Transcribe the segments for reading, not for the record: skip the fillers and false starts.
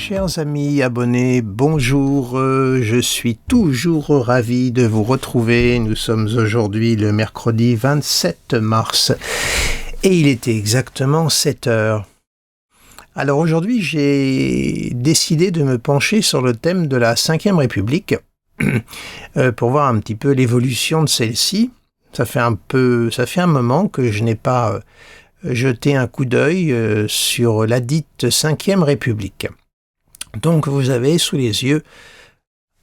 Chers amis abonnés, bonjour, je suis toujours ravi de vous retrouver. Nous sommes aujourd'hui le mercredi 27 mars et il était exactement 7 heures. Alors aujourd'hui, j'ai décidé de me pencher sur le thème de la Ve République pour voir un petit peu l'évolution de celle-ci. Ça fait un moment que je n'ai pas jeté un coup d'œil sur la dite Ve République. Donc vous avez sous les yeux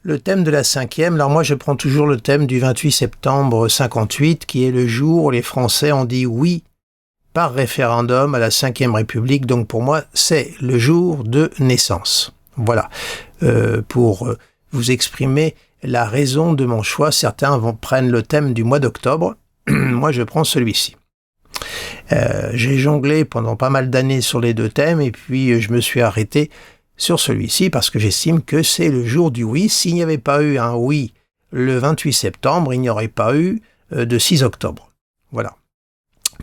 le thème de la 5e. Alors moi je prends toujours le thème du 28 septembre 58 qui est le jour où les Français ont dit oui par référendum à la 5e République. Donc pour moi c'est le jour de naissance. Voilà, pour vous exprimer la raison de mon choix. Certains prennent le thème du mois d'octobre, moi je prends celui-ci. J'ai jonglé pendant pas mal d'années sur les deux thèmes et puis je me suis arrêté sur celui-ci parce que j'estime que c'est le jour du oui. S'il n'y avait pas eu un oui le 28 septembre, il n'y aurait pas eu de 6 octobre. Voilà.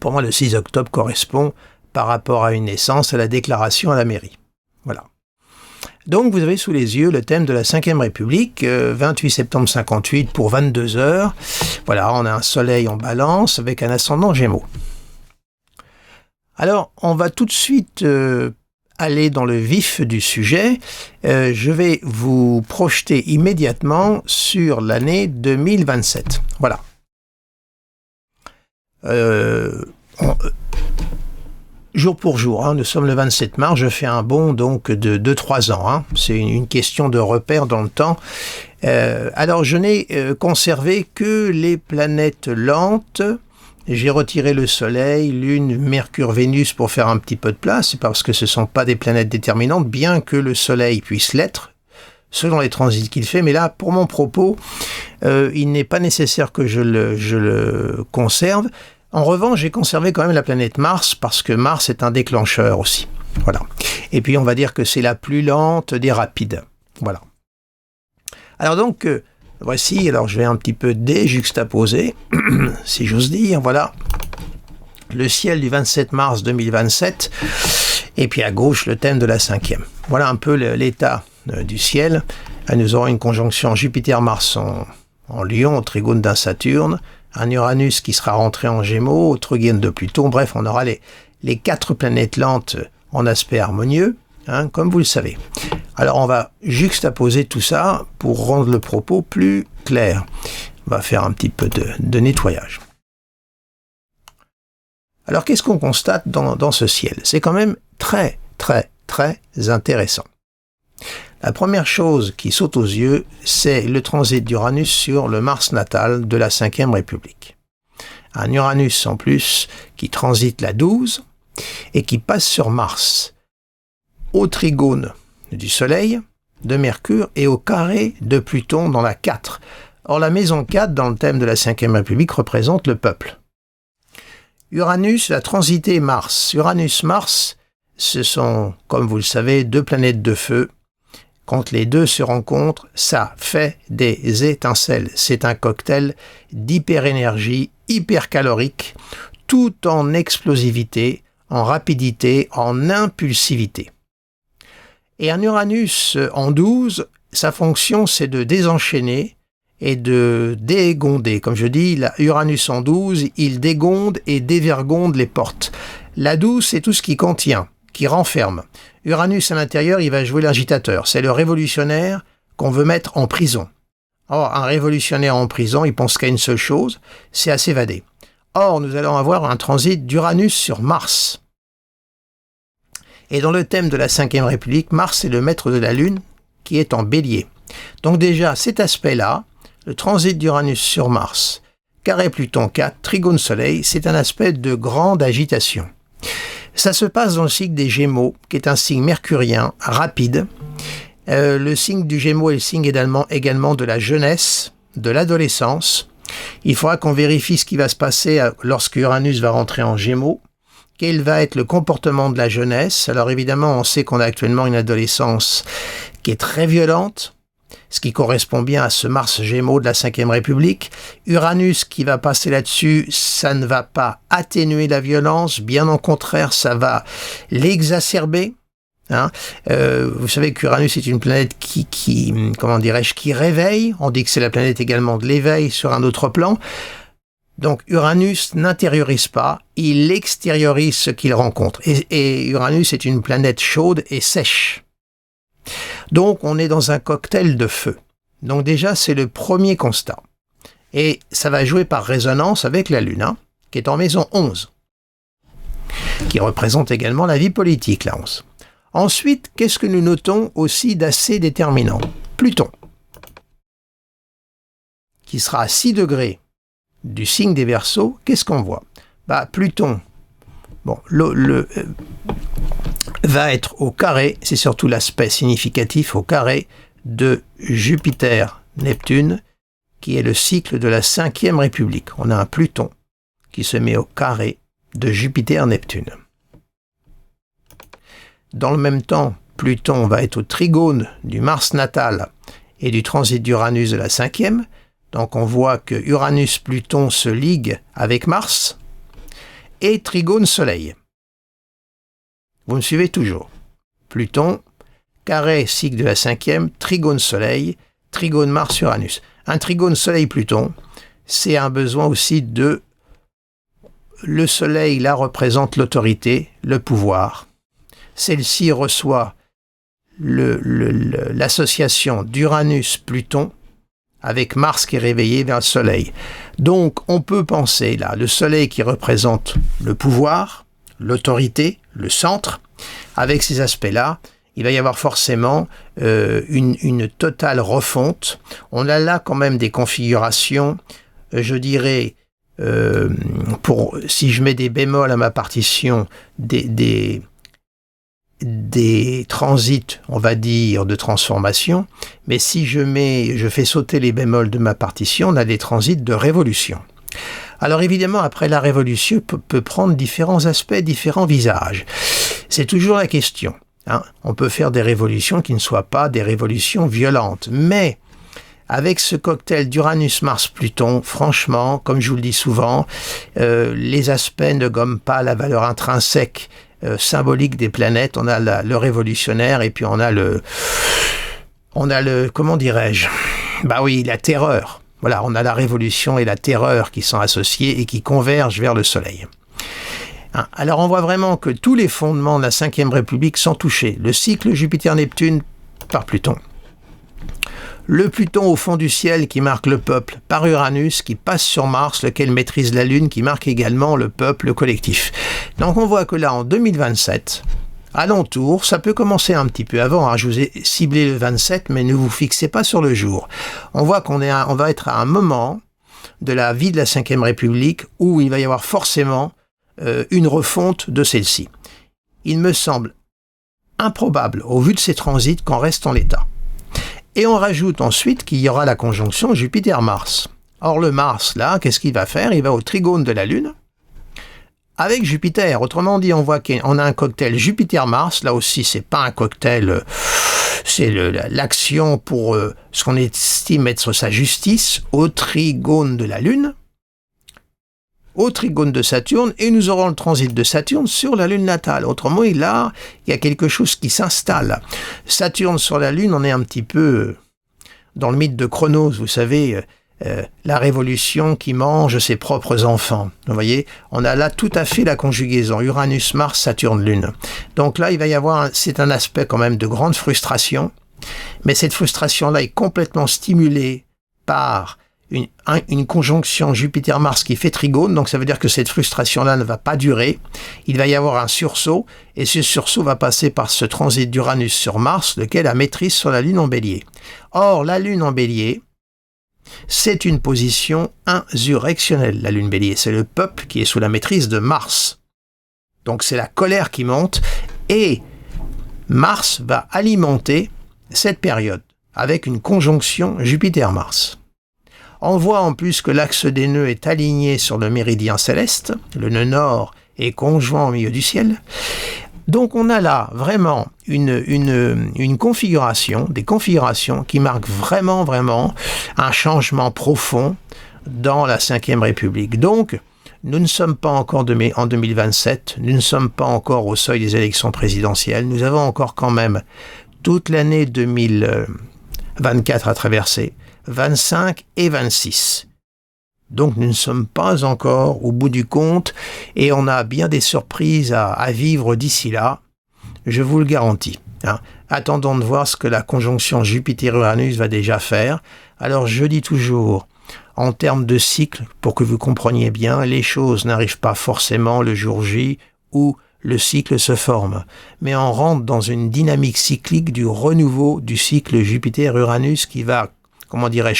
Pour moi, le 6 octobre correspond par rapport à une naissance à la déclaration à la mairie. Voilà. Donc, vous avez sous les yeux le thème de la Ve République, 28 septembre 58 pour 22 heures. Voilà, on a un soleil en balance avec un ascendant Gémeaux. Alors, on va tout de suite aller dans le vif du sujet. Je vais vous projeter immédiatement sur l'année 2027. Voilà. Jour pour jour, nous sommes le 27 mars, je fais un bond donc de 2-3 ans. C'est une question de repère dans le temps. Alors je n'ai conservé que les planètes lentes. J'ai retiré le Soleil, Lune, Mercure, Vénus pour faire un petit peu de place. C'est parce que ce ne sont pas des planètes déterminantes, bien que le Soleil puisse l'être, selon les transits qu'il fait. Mais là, pour mon propos, il n'est pas nécessaire que je le conserve. En revanche, j'ai conservé quand même la planète Mars, parce que Mars est un déclencheur aussi. Voilà. Et puis, on va dire que c'est la plus lente des rapides. Voilà. Alors donc, voici, alors je vais un petit peu déjuxtaposer, si j'ose dire, voilà, le ciel du 27 mars 2027, et puis à gauche, le thème de la 5e. Voilà un peu l'état du ciel. Nous aurons une conjonction Jupiter-Mars en Lion, au trigone d'un Saturne, un Uranus qui sera rentré en Gémeaux, au trigone de Pluton. Bref, on aura les 4 planètes lentes en aspect harmonieux, comme vous le savez. Alors on va juxtaposer tout ça pour rendre le propos plus clair. On va faire un petit peu de nettoyage. Alors qu'est-ce qu'on constate dans ce ciel? C'est quand même très très très intéressant. La première chose qui saute aux yeux, c'est le transit d'Uranus sur le Mars natal de la Ve République. Un Uranus en plus qui transite la 12 et qui passe sur Mars, au trigone du Soleil, de Mercure et au carré de Pluton dans la 4. Or la maison 4 dans le thème de la Ve République représente le peuple. Uranus a transité Mars. Uranus-Mars, ce sont, comme vous le savez, 2 planètes de feu. Quand les deux se rencontrent, ça fait des étincelles. C'est un cocktail d'hyperénergie, hypercalorique, tout en explosivité, en rapidité, en impulsivité. Et un Uranus en 12, sa fonction c'est de désenchaîner et de dégonder. Comme je dis, Uranus en 12, il dégonde et dévergonde les portes. La 12, c'est tout ce qui contient, qui renferme. Uranus à l'intérieur, il va jouer l'agitateur. C'est le révolutionnaire qu'on veut mettre en prison. Or, un révolutionnaire en prison, il pense qu'à une seule chose, c'est à s'évader. Or, nous allons avoir un transit d'Uranus sur Mars. Et dans le thème de la Ve République, Mars est le maître de la Lune qui est en Bélier. Donc déjà, cet aspect-là, le transit d'Uranus sur Mars, carré Pluton 4, trigone Soleil, c'est un aspect de grande agitation. Ça se passe dans le signe des Gémeaux, qui est un signe mercurien, rapide. Le signe du Gémeaux est le signe également de la jeunesse, de l'adolescence. Il faudra qu'on vérifie ce qui va se passer lorsque Uranus va rentrer en Gémeaux. Quel va être le comportement de la jeunesse? Alors évidemment, on sait qu'on a actuellement une adolescence qui est très violente, ce qui correspond bien à ce Mars Gémeaux de la Ve République. Uranus qui va passer là-dessus, ça ne va pas atténuer la violence, bien au contraire, ça va l'exacerber. Hein. Vous savez qu'Uranus est une planète comment dirais-je, qui réveille. On dit que c'est la planète également de l'éveil sur un autre plan. Donc Uranus n'intériorise pas, il extériorise ce qu'il rencontre. Et Uranus est une planète chaude et sèche. Donc on est dans un cocktail de feu. Donc déjà c'est le premier constat. Et ça va jouer par résonance avec la Lune, hein, qui est en maison 11, qui représente également la vie politique, la 11. Ensuite, qu'est-ce que nous notons aussi d'assez déterminant? Pluton, qui sera à 6 degrés du signe des Verseaux. Qu'est-ce qu'on voit? Pluton, va être au carré, c'est surtout l'aspect significatif, au carré de Jupiter-Neptune, qui est le cycle de la 5e République. On a un Pluton qui se met au carré de Jupiter-Neptune. Dans le même temps, Pluton va être au trigone du Mars natal et du transit d'Uranus de la 5e. Donc on voit que Uranus-Pluton se ligue avec Mars et trigone Soleil. Vous me suivez toujours? Pluton, carré cycle de la 5e, trigone Soleil, trigone Mars-Uranus. Un trigone Soleil-Pluton, c'est un besoin aussi de... Le Soleil, là, représente l'autorité, le pouvoir. Celle-ci reçoit l'association d'Uranus-Pluton avec Mars qui est réveillé vers le Soleil. Donc, on peut penser, là, le Soleil qui représente le pouvoir, l'autorité, le centre, avec ces aspects-là, il va y avoir forcément une totale refonte. On a là quand même des configurations, je dirais, si je mets des bémols à ma partition, des transits, on va dire, de transformation, mais si je fais sauter les bémols de ma partition, on a des transits de révolution. Alors évidemment, après la révolution peut prendre différents aspects, différents visages. C'est toujours la question. Hein. On peut faire des révolutions qui ne soient pas des révolutions violentes, mais avec ce cocktail d'Uranus-Mars-Pluton, franchement, comme je vous le dis souvent, les aspects ne gomment pas la valeur intrinsèque symbolique des planètes. On a le révolutionnaire et puis on a le comment dirais-je? La terreur. Voilà, on a la révolution et la terreur qui sont associés et qui convergent vers le Soleil. Alors on voit vraiment que tous les fondements de la 5e République sont touchés. Le cycle Jupiter-Neptune par Pluton. Le Pluton au fond du ciel qui marque le peuple par Uranus qui passe sur Mars, lequel maîtrise la Lune qui marque également le peuple, le collectif. Donc on voit que là en 2027, alentour, ça peut commencer un petit peu avant, hein, je vous ai ciblé le 27, mais ne vous fixez pas sur le jour. On voit on va être à un moment de la vie de la 5e République où il va y avoir forcément une refonte de celle-ci. Il me semble improbable, au vu de ces transits, qu'on reste en l'état. Et on rajoute ensuite qu'il y aura la conjonction Jupiter-Mars. Or le Mars, là, qu'est-ce qu'il va faire? Il va au trigone de la Lune avec Jupiter. Autrement dit, on voit qu'on a un cocktail Jupiter-Mars. Là aussi, c'est pas un cocktail, c'est l'action pour ce qu'on estime être sa justice au trigone de la Lune, au trigone de Saturne, et nous aurons le transit de Saturne sur la Lune natale. Autrement, là, il y a quelque chose qui s'installe. Saturne sur la Lune, on est un petit peu dans le mythe de Chronos, vous savez, la révolution qui mange ses propres enfants. Vous voyez, on a là tout à fait la conjugaison, Uranus, Mars, Saturne, Lune. Donc là, il va y avoir, c'est un aspect quand même de grande frustration, mais cette frustration-là est complètement stimulée par une conjonction Jupiter-Mars qui fait trigone, donc ça veut dire que cette frustration-là ne va pas durer. Il va y avoir un sursaut, et ce sursaut va passer par ce transit d'Uranus sur Mars, lequel a maîtrise sur la Lune en Bélier. Or, la Lune en Bélier, c'est une position insurrectionnelle, la Lune Bélier. C'est le peuple qui est sous la maîtrise de Mars. Donc c'est la colère qui monte, et Mars va alimenter cette période avec une conjonction Jupiter-Mars. On voit en plus que l'axe des nœuds est aligné sur le méridien céleste, le nœud nord est conjoint au milieu du ciel. Donc on a là vraiment une configuration, des configurations qui marquent vraiment un changement profond dans la 5e République. Donc Nous ne sommes pas encore en 2027, nous ne sommes pas encore au seuil des élections présidentielles, nous avons encore quand même toute l'année 2024 à traverser, 25 et 26. Donc nous ne sommes pas encore au bout du compte et on a bien des surprises à vivre d'ici là, je vous le garantis. Attendons de voir ce que la conjonction Jupiter-Uranus va déjà faire. Alors je dis toujours, en termes de cycle, pour que vous compreniez bien, les choses n'arrivent pas forcément le jour J où le cycle se forme, mais on rentre dans une dynamique cyclique du renouveau du cycle Jupiter-Uranus qui va,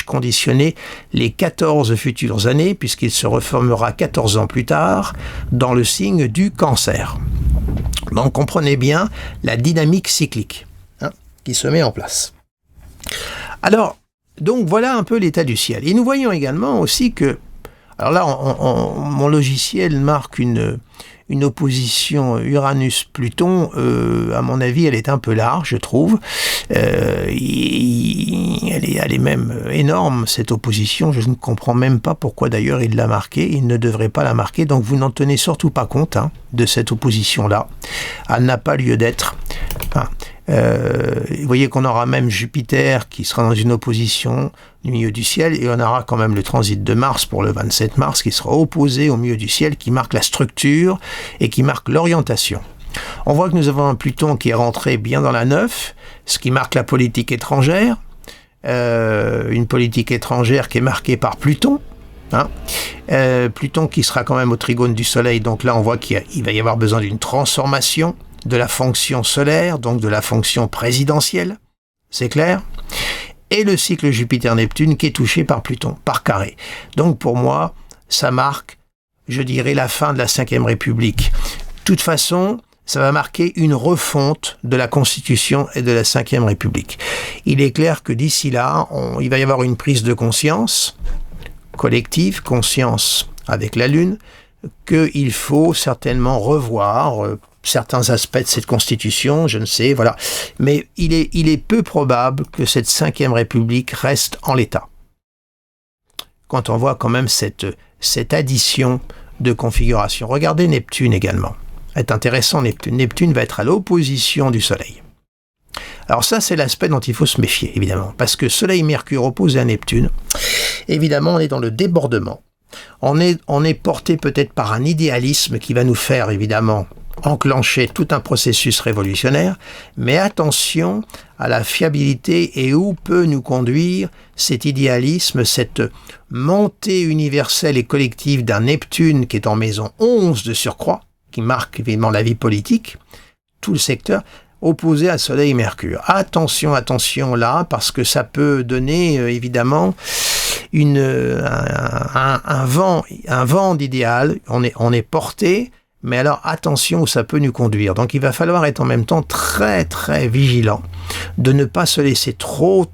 conditionner les 14 futures années, puisqu'il se reformera 14 ans plus tard dans le signe du Cancer. Donc comprenez bien la dynamique cyclique qui se met en place. Alors, donc voilà un peu l'état du ciel. Et nous voyons également aussi que, alors là, mon logiciel marque une opposition Uranus-Pluton, à mon avis, elle est un peu large, je trouve. Elle est même énorme, cette opposition. Je ne comprends même pas pourquoi d'ailleurs il l'a marquée. Il ne devrait pas la marquer, donc vous n'en tenez surtout pas compte de cette opposition-là. Elle n'a pas lieu d'être. Vous voyez qu'on aura même Jupiter qui sera dans une opposition du milieu du ciel, et on aura quand même le transit de Mars pour le 27 mars qui sera opposé au milieu du ciel, qui marque la structure et qui marque l'orientation. On voit que nous avons un Pluton qui est rentré bien dans la 9, ce qui marque la politique étrangère, une politique étrangère qui est marquée par Pluton. Pluton qui sera quand même au trigone du Soleil, donc là on voit qu'il va y avoir besoin d'une transformation de la fonction solaire, donc de la fonction présidentielle, c'est clair, et le cycle Jupiter-Neptune qui est touché par Pluton, par carré. Donc pour moi, ça marque, je dirais, la fin de la Ve République. De toute façon, ça va marquer une refonte de la Constitution et de la Ve République. Il est clair que d'ici là, il va y avoir une prise de conscience collective, conscience avec la Lune, qu'il faut certainement revoir certains aspects de cette Constitution, je ne sais, voilà. Mais il est peu probable que cette Ve République reste en l'état. Quand on voit quand même cette addition de configuration. Regardez Neptune également. C'est intéressant, Neptune. Neptune va être à l'opposition du Soleil. Alors ça, c'est l'aspect dont il faut se méfier, évidemment. Parce que Soleil-Mercure opposé à Neptune, évidemment, on est dans le débordement. On est porté peut-être par un idéalisme qui va nous faire, évidemment, enclencher tout un processus révolutionnaire, mais attention à la fiabilité et où peut nous conduire cet idéalisme, cette montée universelle et collective d'un Neptune qui est en maison 11 de surcroît, qui marque évidemment la vie politique, tout le secteur, opposé à Soleil et Mercure. Attention là, parce que ça peut donner évidemment un vent d'idéal, on est porté, mais alors attention où ça peut nous conduire. Donc il va falloir être en même temps très très vigilant de ne pas se laisser trop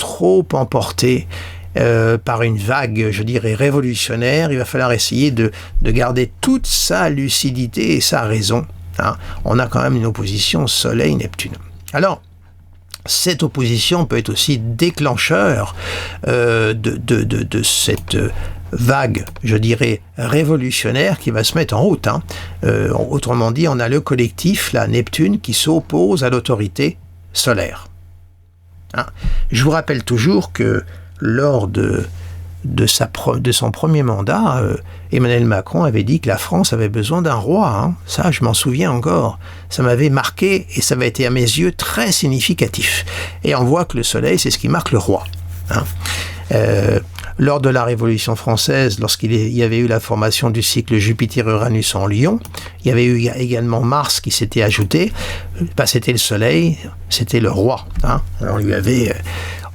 emporter par une vague, je dirais, révolutionnaire. Il va falloir essayer de garder toute sa lucidité et sa raison. On a quand même une opposition Soleil-Neptune. Alors, cette opposition peut être aussi déclencheur de cette vague, je dirais, révolutionnaire qui va se mettre en route. Autrement dit, on a le collectif, la Neptune, qui s'oppose à l'autorité solaire. Je vous rappelle toujours que lors de son premier mandat, Emmanuel Macron avait dit que la France avait besoin d'un roi. Ça, je m'en souviens encore. Ça m'avait marqué et ça avait été à mes yeux très significatif. Et on voit que le Soleil, c'est ce qui marque le roi. Lors de la Révolution française, lorsqu'il y avait eu la formation du cycle Jupiter-Uranus en Lion, il y avait eu également Mars qui s'était ajouté. C'était le Soleil, c'était le roi.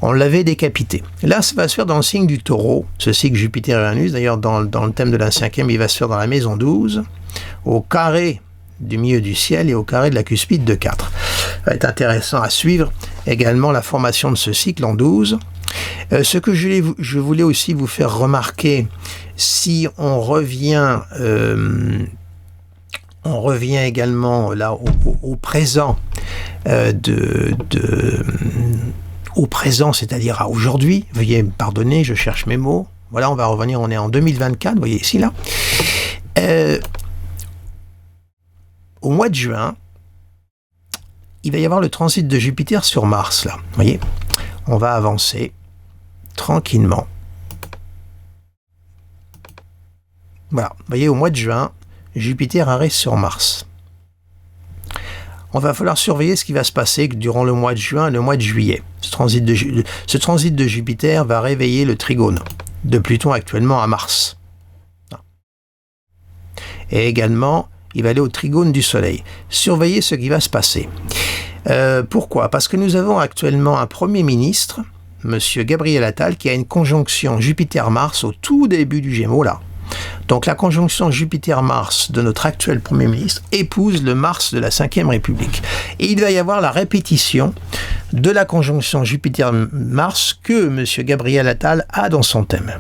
On l'avait décapité. Là, ça va se faire dans le signe du Taureau, ce cycle Jupiter-Uranus. D'ailleurs, dans le thème de la 5e, il va se faire dans la maison 12, au carré du milieu du ciel et au carré de la cuspide de 4. Ça va être intéressant à suivre également la formation de ce cycle en 12. Ce que je voulais aussi vous faire remarquer, si on revient également là au présent au présent, c'est-à-dire à aujourd'hui, veuillez me pardonner, je cherche mes mots. Voilà, on va revenir, on est en 2024, vous voyez ici là. Au mois de juin, il va y avoir le transit de Jupiter sur Mars, là. Vous voyez, on va avancer tranquillement. Voilà, vous voyez, au mois de juin, Jupiter arrive sur Mars. On va falloir surveiller ce qui va se passer durant le mois de juin et le mois de juillet. Ce transit de Jupiter va réveiller le trigone de Pluton actuellement à Mars. Et également, il va aller au trigone du Soleil. Surveillez ce qui va se passer. Pourquoi ? Parce que nous avons actuellement un Premier ministre, M. Gabriel Attal, qui a une conjonction Jupiter-Mars au tout début du Gémeaux, là. Donc la conjonction Jupiter-Mars de notre actuel Premier ministre épouse le Mars de la Ve République. Et il va y avoir la répétition de la conjonction Jupiter-Mars que M. Gabriel Attal a dans son thème.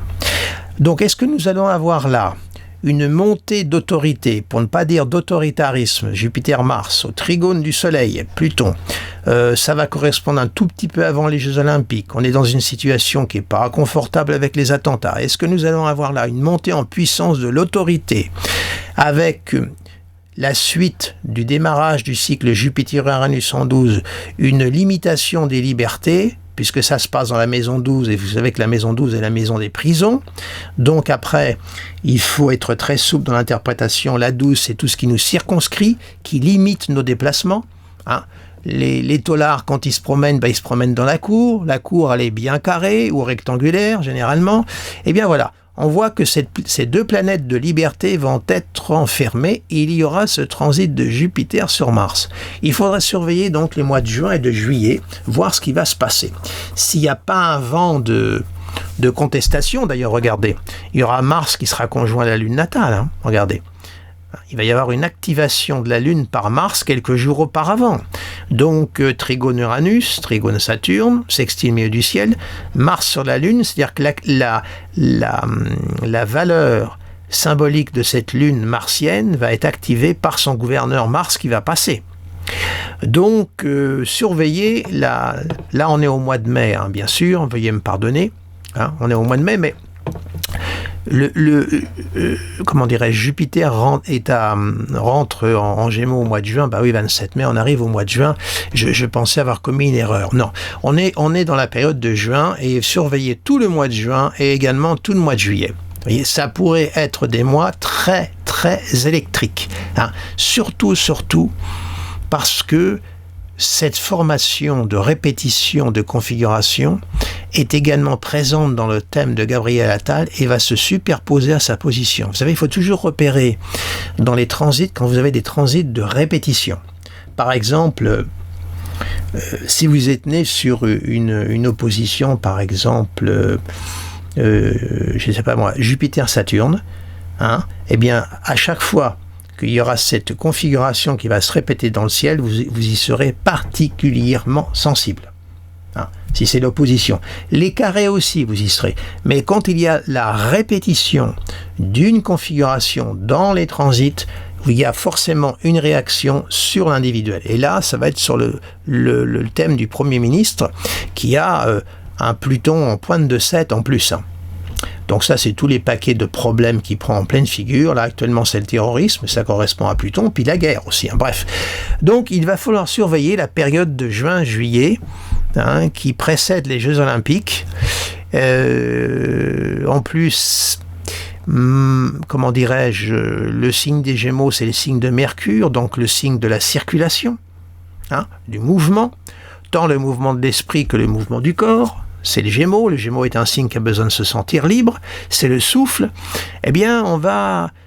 Donc est-ce que nous allons avoir là une montée d'autorité, pour ne pas dire d'autoritarisme, Jupiter-Mars, au trigone du Soleil, Pluton, ça va correspondre un tout petit peu avant les Jeux Olympiques. On est dans une situation qui n'est pas confortable avec les attentats. Est-ce que nous allons avoir là une montée en puissance de l'autorité avec la suite du démarrage du cycle Jupiter-Uranus en 12, une limitation des libertés, puisque ça se passe dans la maison 12, et vous savez que la maison 12 est la maison des prisons. Donc après, il faut être très souple dans l'interprétation. La 12, c'est tout ce qui nous circonscrit, qui limite nos déplacements. Hein. Les taulards, quand ils se promènent, ils se promènent dans la cour. La cour, elle est bien carrée ou rectangulaire, généralement. Eh bien voilà, on voit que ces deux planètes de liberté vont être enfermées et il y aura ce transit de Jupiter sur Mars. Il faudra surveiller donc les mois de juin et de juillet, voir ce qui va se passer. S'il n'y a pas un vent de contestation, d'ailleurs, regardez, il y aura Mars qui sera conjoint à la Lune natale, hein, regardez. Il va y avoir une activation de la Lune par Mars quelques jours auparavant. Donc, trigone Uranus, trigone Saturne, sextile milieu du ciel, Mars sur la Lune, c'est-à-dire que la valeur symbolique de cette Lune martienne va être activée par son gouverneur Mars qui va passer. Donc, surveillez, là on est au mois de mai, hein, bien sûr, veuillez me pardonner, hein, on est au mois de mai, mais comment dirais-je, Jupiter rentre en Gémeaux au mois de juin. Bah oui, 27 mai, on arrive au mois de juin. Je pensais avoir commis une erreur. Non, on est dans la période de juin et surveillez tout le mois de juin et également tout le mois de juillet. Vous voyez, ça pourrait être des mois très, très électriques. Hein. Surtout, parce que cette formation de répétition de configuration est également présente dans le thème de Gabriel Attal et va se superposer à sa position. Vous savez, il faut toujours repérer dans les transits quand vous avez des transits de répétition. Par exemple, si vous êtes né sur une opposition, par exemple, je ne sais pas moi, Jupiter-Saturne, hein, eh bien, à chaque fois qu'il y aura cette configuration qui va se répéter dans le ciel, vous y serez particulièrement sensible. Hein, si c'est l'opposition. Les carrés aussi, vous y serez. Mais quand il y a la répétition d'une configuration dans les transits, il y a forcément une réaction sur l'individuel. Et là, ça va être sur le thème du Premier ministre qui a un Pluton en pointe de 7 en plus. Hein. Donc ça, c'est tous les paquets de problèmes qu'il prend en pleine figure. Là, actuellement, c'est le terrorisme, ça correspond à Pluton, puis la guerre aussi. Hein. Bref. Donc, il va falloir surveiller la période de juin-juillet, hein, qui précède les Jeux Olympiques. En plus, comment dirais-je, le signe des Gémeaux, c'est le signe de Mercure, donc le signe de la circulation, hein, du mouvement, tant le mouvement de l'esprit que le mouvement du corps. C'est le Gémeaux est un signe qui a besoin de se sentir libre, c'est le souffle. Eh bien,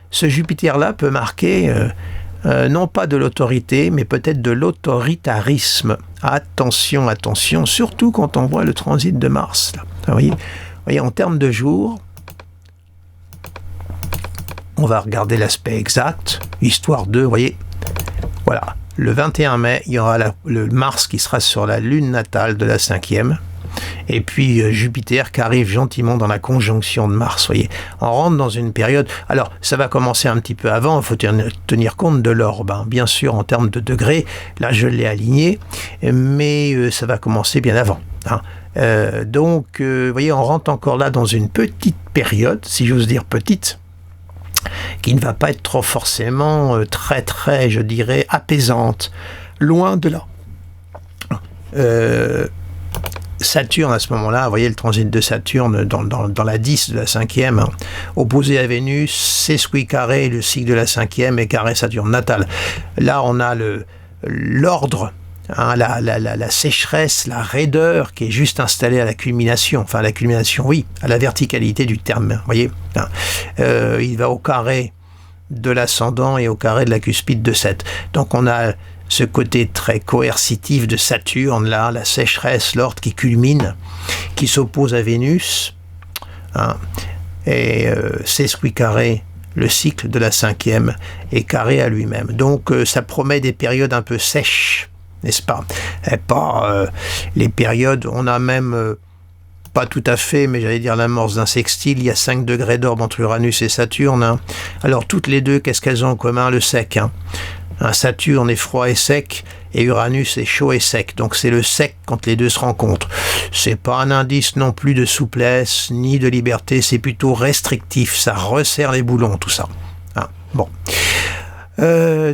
ce Jupiter-là peut marquer non pas de l'autorité, mais peut-être de l'autoritarisme. Attention, attention, surtout quand on voit le transit de Mars. Là. Vous voyez, en termes de jours, on va regarder l'aspect exact, histoire de, vous voyez, voilà, le 21 mai, il y aura le Mars qui sera sur la Lune natale de la 5e, et puis Jupiter qui arrive gentiment dans la conjonction de Mars, voyez. On rentre dans une période, alors ça va commencer un petit peu avant, il faut tenir compte de l'orbe, hein. Bien sûr en termes de degrés, là je l'ai aligné, mais ça va commencer bien avant, hein. Vous voyez, on rentre encore là dans une petite période, si j'ose dire petite, qui ne va pas être trop forcément très, je dirais, apaisante. Loin de là. Saturne, à ce moment-là, vous voyez le transit de Saturne dans la 10 de la 5e, hein, opposé à Vénus, sesqui carré, le cycle de la 5e et carré Saturne natale. Là, on a l'ordre, hein, la sécheresse, la raideur qui est juste installée à la culmination, enfin à la culmination, oui, à la verticalité du terme, vous voyez. Hein. Il va au carré de l'ascendant et au carré de la cuspide de 7. Donc on a ce côté très coercitif de Saturne, là, la sécheresse, l'ordre qui culmine, qui s'oppose à Vénus, hein, et sesqui carré, le cycle de la 5e, est carré à lui-même. Donc ça promet des périodes un peu sèches, n'est-ce pas? Et pas les périodes, on a même... pas tout à fait, mais j'allais dire l'amorce d'un sextile, il y a 5 degrés d'orbe entre Uranus et Saturne. Hein. Alors toutes les deux, qu'est-ce qu'elles ont en commun? Le sec. Hein. Saturne est froid et sec, et Uranus est chaud et sec. Donc c'est le sec quand les deux se rencontrent. C'est pas un indice non plus de souplesse, ni de liberté, c'est plutôt restrictif, ça resserre les boulons, tout ça. Hein. Bon.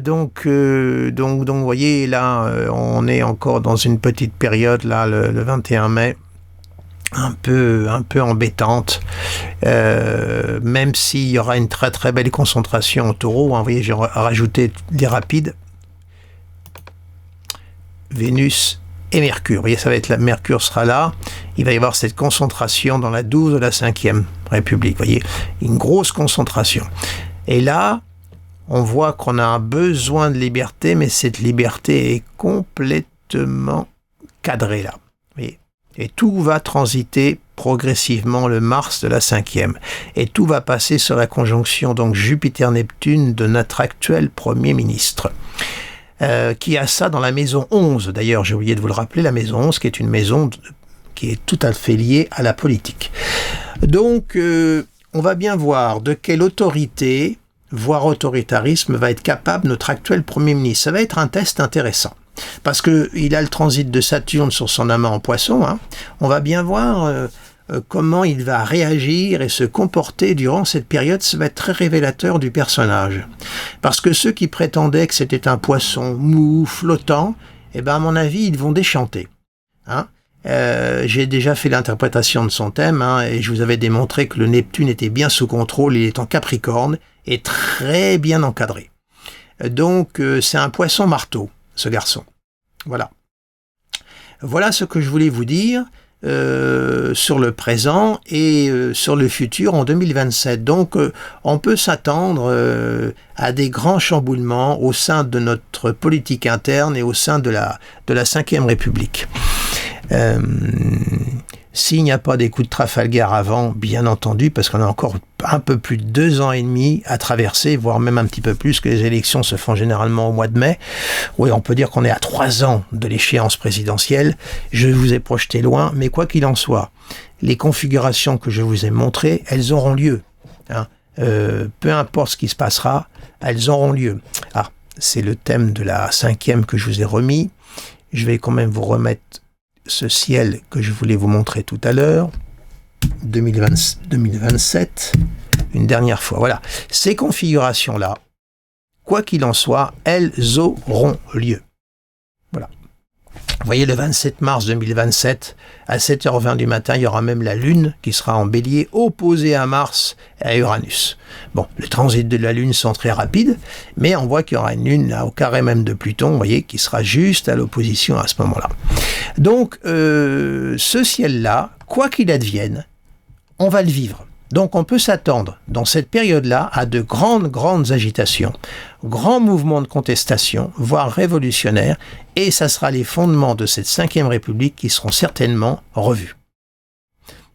Donc, vous voyez, là, on est encore dans une petite période, là, le 21 mai, un peu embêtante, même s'il y aura une très très belle concentration en taureau. Hein, vous voyez, j'ai rajouté des rapides, Vénus et Mercure. Vous voyez, ça va être Mercure sera là, il va y avoir cette concentration dans la 12 de la 5e République, vous voyez, une grosse concentration. Et là, on voit qu'on a un besoin de liberté, mais cette liberté est complètement cadrée là, vous voyez. Et tout va transiter progressivement le Mars de la 5e. Et tout va passer sur la conjonction donc Jupiter-Neptune de notre actuel Premier ministre. Qui a ça dans la maison 11. D'ailleurs, j'ai oublié de vous le rappeler, la maison 11 qui est une maison qui est tout à fait liée à la politique. Donc, on va bien voir de quelle autorité, voire autoritarisme, va être capable notre actuel Premier ministre. Ça va être un test intéressant. Parce qu'il a le transit de Saturne sur son amas en Poisson, hein. On va bien voir comment il va réagir et se comporter durant cette période. Ça va être très révélateur du personnage. Parce que ceux qui prétendaient que c'était un poisson mou, flottant, eh ben, à mon avis, ils vont déchanter. Hein. J'ai déjà fait l'interprétation de son thème, hein, et je vous avais démontré que le Neptune était bien sous contrôle, il est en Capricorne et très bien encadré. Donc, c'est un poisson marteau, ce garçon. Voilà. Voilà ce que je voulais vous dire sur le présent et sur le futur en 2027. Donc, on peut s'attendre à des grands chamboulements au sein de notre politique interne et au sein de la 5e République. S'il n'y a pas des coups de Trafalgar avant, bien entendu, parce qu'on a encore un peu plus de 2 ans et demi à traverser, voire même un petit peu plus, que les élections se font généralement au mois de mai. Oui, on peut dire qu'on est à 3 ans de l'échéance présidentielle. Je vous ai projeté loin, mais quoi qu'il en soit, les configurations que je vous ai montrées, elles auront lieu. Hein. Peu importe ce qui se passera, elles auront lieu. Ah, c'est le thème de la 5e que je vous ai remis. Je vais quand même vous remettre ce ciel que je voulais vous montrer tout à l'heure, 2027, une dernière fois. Voilà, ces configurations-là, quoi qu'il en soit, elles auront lieu. Voilà. Vous voyez, le 27 mars 2027, à 7h20 du matin, il y aura même la Lune qui sera en bélier, opposée à Mars et à Uranus. Bon, le transit de la Lune sont très rapides, mais on voit qu'il y aura une Lune là, au carré même de Pluton, vous voyez, qui sera juste à l'opposition à ce moment-là. Donc, ce ciel-là, quoi qu'il advienne, on va le vivre. Donc on peut s'attendre dans cette période-là à de grandes agitations, grands mouvements de contestation, voire révolutionnaires, et ça sera les fondements de cette 5e République qui seront certainement revus.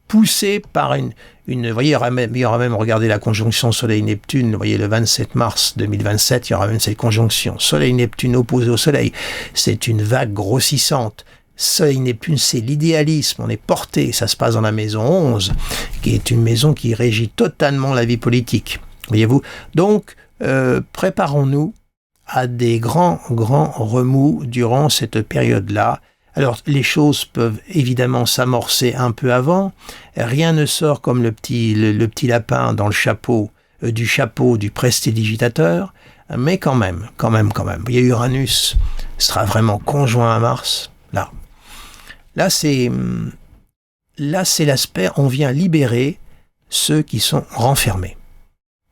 Poussés par une vous voyez, il y aura même, regardez la conjonction Soleil-Neptune, vous voyez le 27 mars 2027, il y aura même cette conjonction Soleil-Neptune opposé au Soleil, c'est une vague grossissante. Soleil-Neptune, c'est l'idéalisme, on est porté, ça se passe dans la maison 11, qui est une maison qui régit totalement la vie politique, voyez-vous. Donc, préparons-nous à des grands remous durant cette période-là. Alors, les choses peuvent évidemment s'amorcer un peu avant, rien ne sort comme le petit lapin dans le chapeau du chapeau du prestidigitateur, mais quand même. Il y a Uranus sera vraiment conjoint à Mars. Là, c'est l'aspect, on vient libérer ceux qui sont renfermés.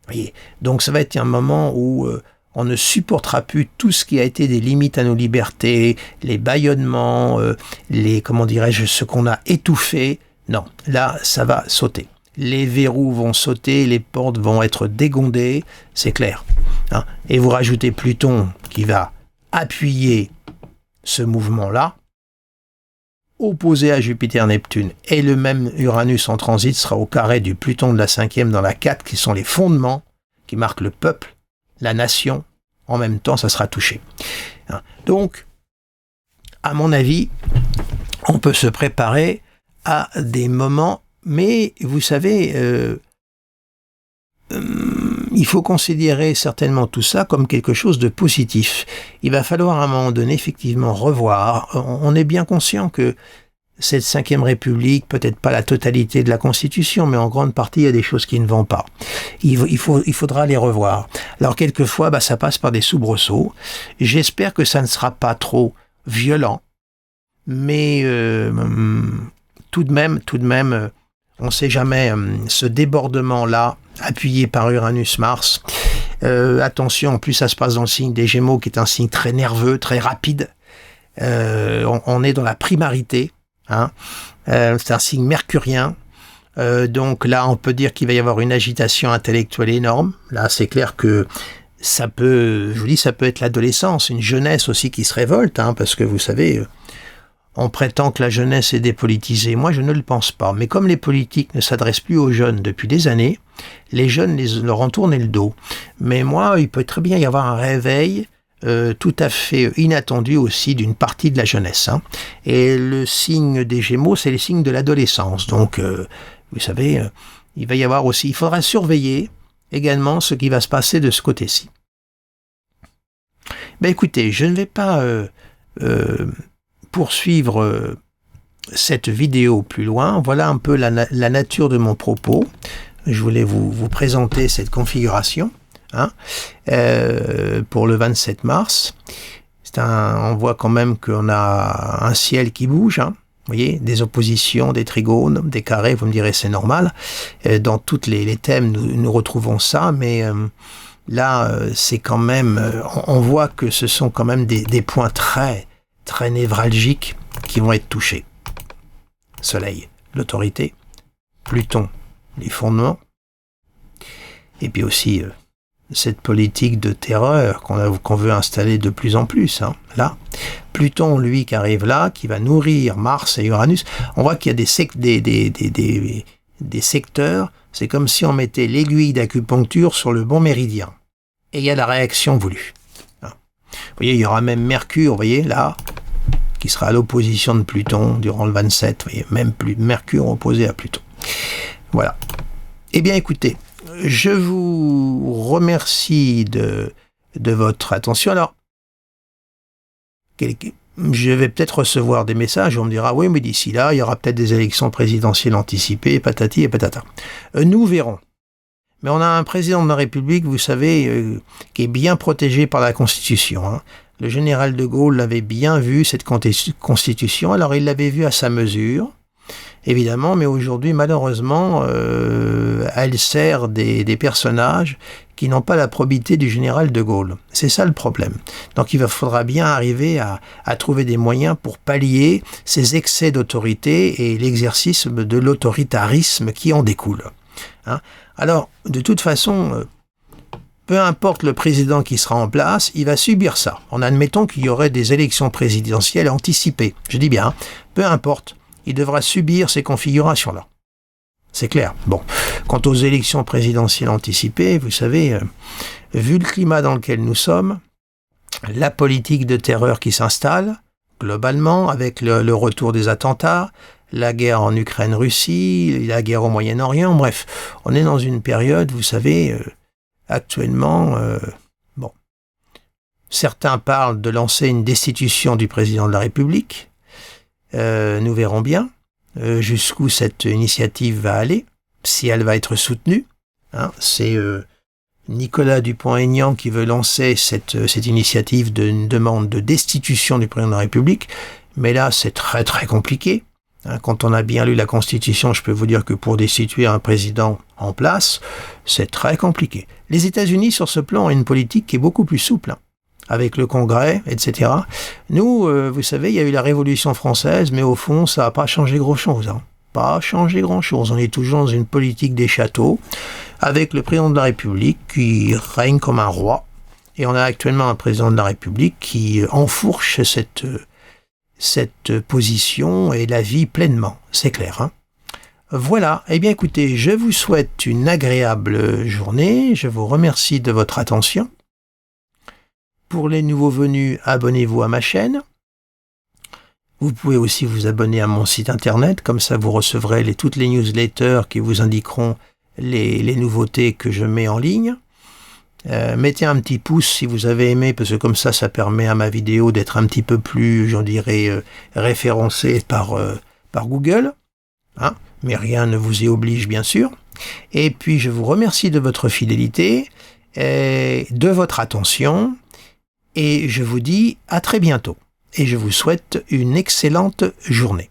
Voyez, donc ça va être un moment où on ne supportera plus tout ce qui a été des limites à nos libertés, les bâillonnements, ce qu'on a étouffé. Non, là, ça va sauter. Les verrous vont sauter, les portes vont être dégondées, c'est clair. Hein. Et vous rajoutez Pluton qui va appuyer ce mouvement-là, opposé à Jupiter-Neptune, et le même Uranus en transit sera au carré du Pluton de la 5e dans la 4, qui sont les fondements, qui marquent le peuple, la nation. En même temps, ça sera touché. Hein. Donc, à mon avis, on peut se préparer à des moments, mais vous savez, il faut considérer certainement tout ça comme quelque chose de positif. Il va falloir à un moment donné effectivement revoir. On est bien conscient que cette 5e République, peut-être pas la totalité de la Constitution, mais en grande partie, il y a des choses qui ne vont pas. Il faudra les revoir. Alors quelquefois, ça passe par des soubresauts. J'espère que ça ne sera pas trop violent, mais tout de même, on ne sait jamais, ce débordement-là, appuyé par Uranus-Mars, attention, en plus ça se passe dans le signe des Gémeaux, qui est un signe très nerveux, très rapide. On est dans la primarité, hein. C'est un signe mercurien. Donc là, on peut dire qu'il va y avoir une agitation intellectuelle énorme. Là, c'est clair que ça peut être l'adolescence, une jeunesse aussi qui se révolte, hein, parce que vous savez... On prétend que la jeunesse est dépolitisée. Moi, je ne le pense pas. Mais comme les politiques ne s'adressent plus aux jeunes depuis des années, les jeunes leur ont tourné le dos. Mais moi, il peut très bien y avoir un réveil tout à fait inattendu aussi d'une partie de la jeunesse. Hein. Et le signe des Gémeaux, c'est le signe de l'adolescence. Donc, vous savez, il faudra surveiller également ce qui va se passer de ce côté-ci. Écoutez, je ne vais pas... poursuivre cette vidéo plus loin. Voilà un peu la nature de mon propos. Je voulais vous présenter cette configuration, hein, pour le 27 mars. On voit quand même qu'on a un ciel qui bouge, hein. Vous voyez, des oppositions, des trigones, des carrés, vous me direz c'est normal. Dans tous les thèmes, nous retrouvons ça, mais là, c'est quand même... on voit que ce sont quand même des points très névralgiques qui vont être touchés. Soleil, l'autorité. Pluton, les fondements. Et puis aussi cette politique de terreur qu'on veut installer de plus en plus. Hein. Là, Pluton, lui, qui arrive là, qui va nourrir Mars et Uranus. On voit qu'il y a des secteurs. C'est comme si on mettait l'aiguille d'acupuncture sur le bon méridien. Et il y a la réaction voulue. Vous voyez, il y aura même Mercure, vous voyez, là, qui sera à l'opposition de Pluton durant le 27. Vous voyez, même Mercure opposé à Pluton. Voilà. Eh bien, écoutez, je vous remercie de votre attention. Alors, je vais peut-être recevoir des messages, on me dira, oui, mais d'ici là, il y aura peut-être des élections présidentielles anticipées, patati et patata. Nous verrons. Mais on a un président de la République, vous savez, qui est bien protégé par la Constitution. Hein. Le général de Gaulle l'avait bien vu, cette Constitution. Alors, il l'avait vu à sa mesure, évidemment, mais aujourd'hui, malheureusement, elle sert des personnages qui n'ont pas la probité du général de Gaulle. C'est ça le problème. Donc, il faudra bien arriver à trouver des moyens pour pallier ces excès d'autorité et l'exercice de l'autoritarisme qui en découle. Hein. Alors, de toute façon, peu importe le président qui sera en place, il va subir ça. En admettant qu'il y aurait des élections présidentielles anticipées. Je dis bien, peu importe, il devra subir ces configurations-là. C'est clair. Bon, quant aux élections présidentielles anticipées, vous savez, vu le climat dans lequel nous sommes, la politique de terreur qui s'installe, globalement, avec le retour des attentats, la guerre en Ukraine-Russie, la guerre au Moyen-Orient, bref, on est dans une période, vous savez, actuellement, bon, certains parlent de lancer une destitution du président de la République, nous verrons bien jusqu'où cette initiative va aller, si elle va être soutenue, hein, c'est Nicolas Dupont-Aignan qui veut lancer cette initiative d'une demande de destitution du président de la République. Mais là, c'est très très compliqué. Quand on a bien lu la Constitution, je peux vous dire que pour destituer un président en place, c'est très compliqué. Les États-Unis, sur ce plan, ont une politique qui est beaucoup plus souple, avec le Congrès, etc. Nous, vous savez, il y a eu la Révolution française, mais au fond, ça n'a pas changé grand-chose. Pas changé grand-chose. On est toujours dans une politique des châteaux, avec le président de la République qui règne comme un roi. Et on a actuellement un président de la République qui enfourche cette position et la vit pleinement, c'est clair. Voilà, eh bien écoutez, je vous souhaite une agréable journée, je vous remercie de votre attention. Pour les nouveaux venus, abonnez-vous à ma chaîne. Vous pouvez aussi vous abonner à mon site internet, comme ça vous recevrez toutes les newsletters qui vous indiqueront les nouveautés que je mets en ligne. Mettez un petit pouce si vous avez aimé, parce que comme ça permet à ma vidéo d'être un petit peu plus, j'en dirais, référencée par Google. Mais rien ne vous y oblige, bien sûr. Et puis, je vous remercie de votre fidélité, et de votre attention, et je vous dis à très bientôt. Et je vous souhaite une excellente journée.